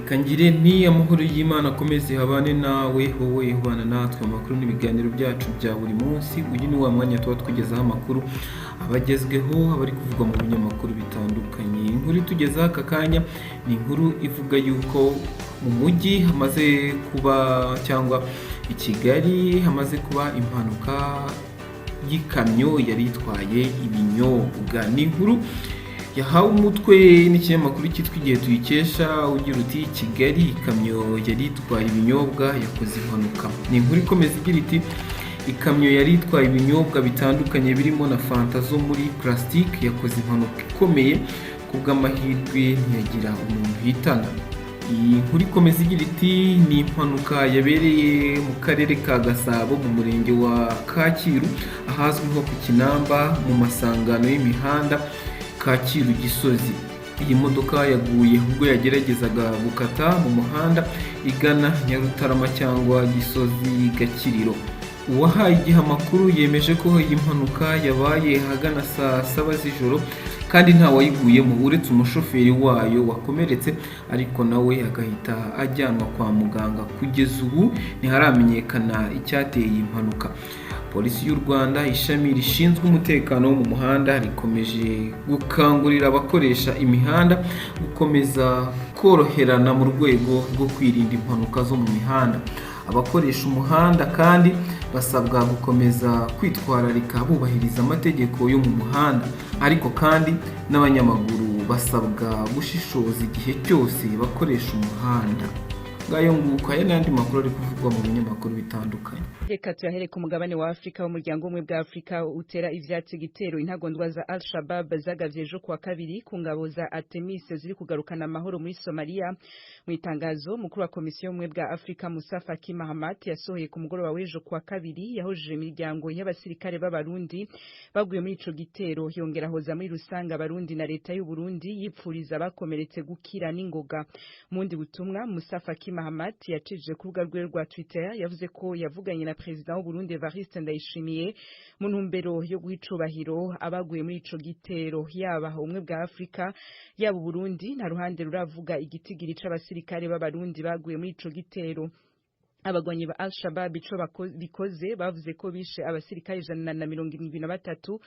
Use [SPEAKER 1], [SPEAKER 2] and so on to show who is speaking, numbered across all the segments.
[SPEAKER 1] Kangire ni amahoro y'Imana akomeze habane nawe wowe ubana natwe amakuru n'ibiganiro byacu bya buri munsi. Uyu ni wa mwanya tuba tugezaho amakuru abagezweho abari kuvugwa mu binyamakuru bitandukanye. Inkuru tugezaho aka kanya ni inkuru ivuga yuko mu mujyi hamaze kuba cyangwa i Kigali hamaze kuba impanuka y'ikamyo yari itwaye ibinyobwa. Ni inkuru yahawe umutwe n'ikinyamakuru cyitwa Igihe tuyikesha ugira uti Kigali ikamyo yari itwaye ibinyobwa yakoze impanuka. Ni inkuru ikomeza igira iti ikamyo yari itwaye ibinyobwa bitandukanye birimo na fanta zo muri plastique yakoze impanuka ikomeye kubw'amahirwe ntiyagira umuntu hitana. Iyi nkuru ikomeza igira iti ni impanuka yabereye mu karere ka Gasabo mu murenge wa Kacyiru ahazwi nko ku Kinamba mu masangano y'imihanda Kacyiru Gisozi. Iyi modoka yaguye ubwo yageragezaga gukata mu muhanda igana Nyarutarama cyangwa Gisozi Gakiriro. Uwahaye igihe amakuru yemeje ko iyi mpanuka yabaye hagana saa 7 z'ijoro kandi nta wayiguyemo uretse umushoferi wayo wakomeretse, ariko nawe agahita ajyanwa kwa muganga. Kugeza ubu ntiharamenyekana icyateye iyi mpanuka. Polisi y'u Rwanda ishami rishinzwe umutekano wo mu muhanda rikomeje gukangurira abakoresha imihanda gukomeza koroherana mu rwego rwo kwirinda impanuka zo mu mihanda. Abakoresha umuhanda kandi basabwa gukomeza kwitwararika bubahiriza amategeko yo mu muhanda, ariko kandi n'abanyamaguru basabwa gushishoza igihe cyose bakoresha umuhanda. Ngayo nguko aya n'andi makuru ari kuvugwa mu binyamakuru bitandukanye.
[SPEAKER 2] Reka tuyahere ku mugabane wa Afrika. Umuryango umwe bwa Afrika utera ivyatsi igitero intagondwa za Al-Shabaab zagavye ejo kuwa kabiri ku ngabo za Artemis ziri kugarukana amahoro muri Somalia. Mu itangazo mukuru wa komisiyo umwe bwa Afrika Musa Faki Mahamat yasohoye ku mugoroba w'ejo kuwa kabiri yahojeje imiryango y'abasirikare b'abarundi baguye muri ico gitero, yongera hoza muri rusanga abarundi na leta y'u Burundi yipfuriza bakomeretse gukira n'ingoga. Mundi butumwa Musa Faki Mahamat yacije ku rubuga rwe rwa Twitter yavuze ko yavuganye na President w'u Burundi Evariste Ndayishimiye mu ntumbero yo guha icubahiro abaguye muri ico gitero. Yaba umwe bwa Afrika yaba Burundi nta ruhande ruravuga igitigiri c'abasirikare b'abarundi baguye muri ico gitero. Abagwanyi ba Al-Shabaab ico bikoze bavuze ko bishe abasirikare 173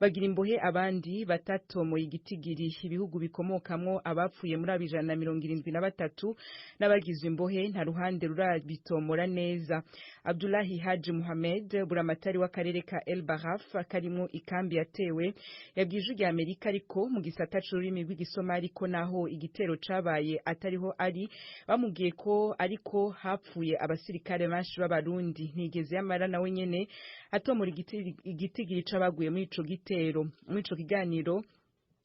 [SPEAKER 2] bagira imbohe abandi batatomoye igitigiri. Ibihugu bikomokamwo abapfuye muri abo 173 n'abagize imbohe nta ruhande rurabitomora neza. Abdullahi Haji Mohamed buramatari w'akarere ka El Baraf karimo ikambi yatewe yabwije rya Amerika ariko mu gisata c'ururimi rw'igisomali ko naho igitero cabaye atariho ari bamubwiye ko ariko hapfuye abasirikare benshi b'abarundi. Ntigeze yamara nawe nyene atomora igitigiri c'abaguye muri ico gitero. Muri ico kiganiro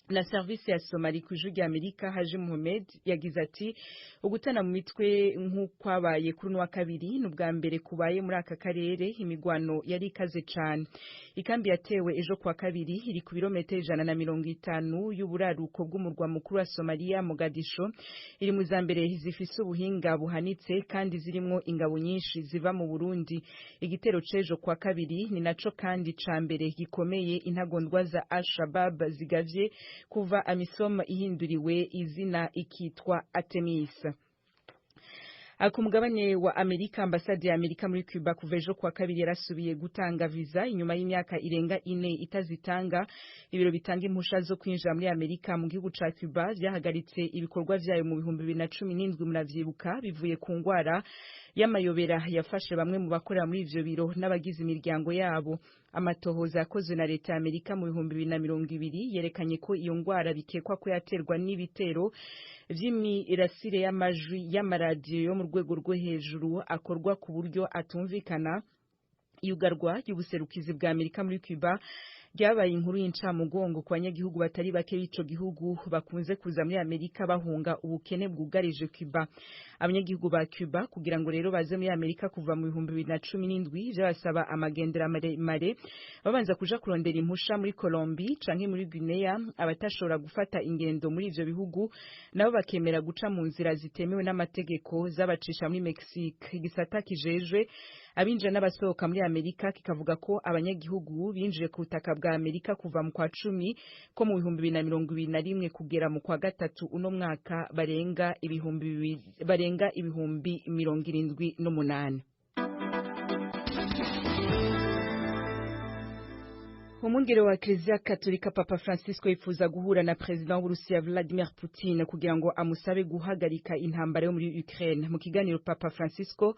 [SPEAKER 2] na service ya Somali kujuru rya Amerika Haji Mohamed yagize ati ugutana mu mitwe nk'ukwabaye kuri wa kabiri n'ubwa mbere kubaye muri aka karere. Imigwano yari ikaze cyane. Ikambi yatewe ejo kwa kabiri iri ku birometero 150 y'uburaruko bw'umurwa mukuru wa Somalia Mogadisho. Iri mu zambere zifise ubuhinga buhanitse kandi zirimo ingabo nyinshi ziva mu Burundi. Igitero cejo kwa kabiri ni naco kandi cambere gikomeye intagondwa za Al-Shabaab zigavye kuva AMISOM ihinduriwe izina ikitwa Artemis. Ku mugabane wa Amerika, ambasade ya Amerika muri Cuba kuva ejo kwa kabiri yarasubiye gutanga visa inyuma y'imyaka irenga 4 itazitanga. Ibiro bitanga impusha zo kwinjira muri Amerika mu gihugu ca Cuba byahagaritse ibikorwa vyayo mu 2017 munavyibuka bivuye ku ngwara y'amayobera yafashe bamwe mu bakorera muri ivyo biro n'abagize imiryango yabo. Amatohoza yakozwe na leta ya Amerika mu 2020 yerekanye ko iyo ngwara bikekwa ko yaterwa n'ibitero vy'imirasire y'amajwi y'amaradiyo yo mu rwego rwo hejuru akorwa ku buryo atumvikana. Iyugarwa y'ubuserukizi bwa Amerika muri Cuba ryabaye inkuru y'incamugongo ku banyagihugu batari bake b'ico gihugu bakunze kuza muri Amerika bahunga ubukene bwugarije Cuba. abanyagihugu ba Cuba kugira ngo rero baze muri Amerika kuva mu 2017 byabasaba amagendera maremare babanza kuja kurondera impusha muri Colombie canke muri Guinea abatashobora gufata ingendo muri ivyo bihugu nabo bakemera guca mu nzira zitemewe n'amategeko zabacisha muri Mexique. Igisata kijejwe abinjira n'abasohoka muri Amerika kikavuga ko abanyagihugu binjiye ku butaka bwa Amerika kuva mu kwa 10 ko mu 2021 kugera mu kwa gatatu uno mwaka barenga ibihumbi 78. Umwungere wa Eklezia Katolika Papa Francisco yifuza guhura na President w'Uburusiya Vladimir Putin kugira ngo amusabe guhagarika intambara yo muri Ukraine. Mu kiganiro Papa Francisco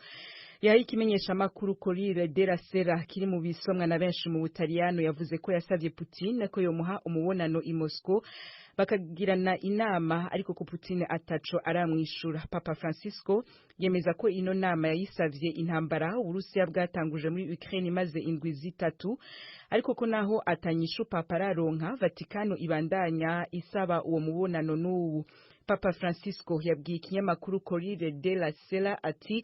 [SPEAKER 2] yahaye ikimenyesha makuru Corriere della Sera kiri mu bisomwa na benshi mu Butaliyano yavuze ko yasavye Putin ko yomuha umubonano i Moscow bakagirana inama ariko ko Putin ataco aramwishura. Papa Francisco yemeza ko ino nama yayisavye intambara Uburusiya bwatanguje muri Ukraine maze indwi zitatu ariko ko naho atanyishu Papa araronka Vatikano ibandanya isaba uwo mubonano n'ubu. Papa Francisco yabwiye ikinyamakuru Corriere della Sera ati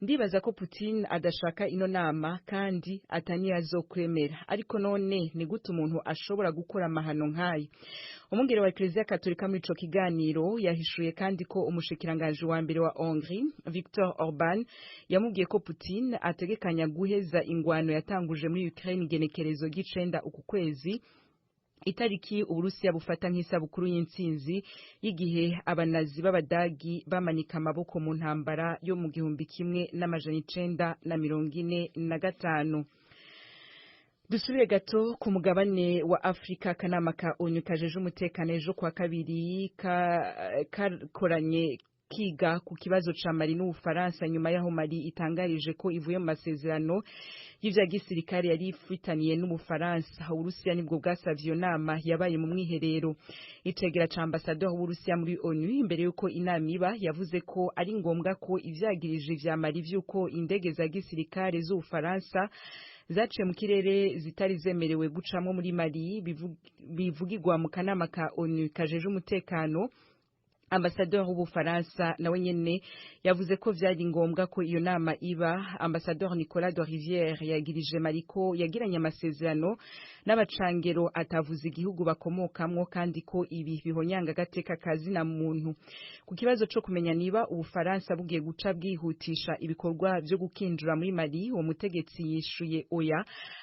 [SPEAKER 2] ndibaza ko Putin adashaka ino nama kandi ataniye azokwemera ariko none ni gute umuntu ashobora gukora amahano nkayo. Umwungere wa Eklezia Katolika muri ico kiganiro yahishuye kandi ko umushikiranganje wa mbere wa Hongrie Viktor Orban yamubwiye ko Putin ategekanya guheza ingwano yatanguje muri Ukraine igenekerezo gicenda uku kwezi itariki Uburusiya bufata nk'isabukuru y'intsinzi y'igihe abanazi b'abadagi bamanika amaboko mu ntambara yo mu 1945. Dusubire gato ku mugabane wa Afrika. Akanama ka ONU kajeje umutekano ejo kwa kabiri kakoranye kiga ku kibazo ca Mali n'Ubufaransa nyuma yaho Mali itangarije ko ivuye mu masezerano y'ivya gisirikare yari ifitaniye n'Ubufaransa. Uburusiya nibwo bwasavye iyo nama yabaye mu mwiherero. Icegera ca ambassadeur w'Uburusiya muri ONU imbere yuko inama iba yavuze ko ari ngombwa ko ivyagirije vya Mali vyuko indege za gisirikare z'Ubufaransa zaciye mu kirere zitari zemerewe gucamwo muri Mali bivugirwa mu kanama ka ONU kajeje umutekano. Ambassadeur w'Ubufaransa nawe nyene yavuze ko vyari ngombwa ko iyo nama iba. Ambassadeur Nicolas de Rivière yagirije Mariko yagiranye amasezerano n'abacangero atavuze igihugu bakomokamwo kandi ko ibi bihonyanga gateka kazi na muntu. Ku kibazo co kumenya niba Ubufaransa bugiye guca bwihutisha ibikorwa byo gukinjura muri Mali, uwo mutegetsi yishuye oya,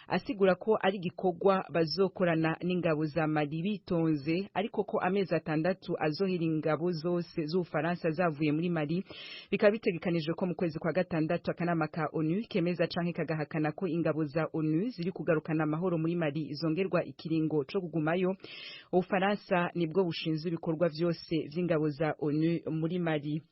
[SPEAKER 2] asigura ko ari gikorwa bazokorana n'ingabo za Mali bitonze ariko ko amezi 6 azohira ingabo zose z'Ubufaransa zavuye muri Mali. Bikaba bitegekanijwe ko mu kwezi kwa gatandatu akanama ka ONU kemeza canke kagahakana ko ingabo za ONU ziri kugarukana amahoro muri Mali zongerwa ikiringo co kugumayo. Ubufaransa nibwo bushinzwe ibikorwa vyose vy'ingabo za ONU muri Mali.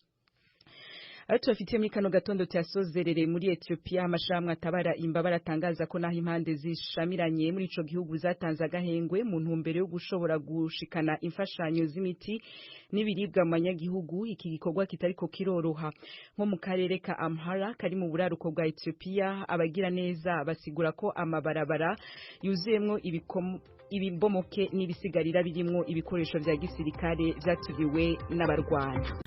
[SPEAKER 2] Tubafitiye muri kano gatondo cyasozerere muri Ethiopia amashamwe atabara imbabara atangaza ko naho impande zishamiranye muri ico gihugu zatanze agahengwe mu ntumbero yo gushobora gushikana imfashanyo z'imiti n'ibiribwa mu banyagihugu. Iki gikorwa kitariko kiroroha nko mu karere ka Amhara kari mu buraruko bwa Ethiopia. Abagira neza basigura ko amabarabara yuzuyemwo ibimbomoke n'ibisigarira birimwo ibikoresho vya gisirikare vyaturiwe n'abarwana.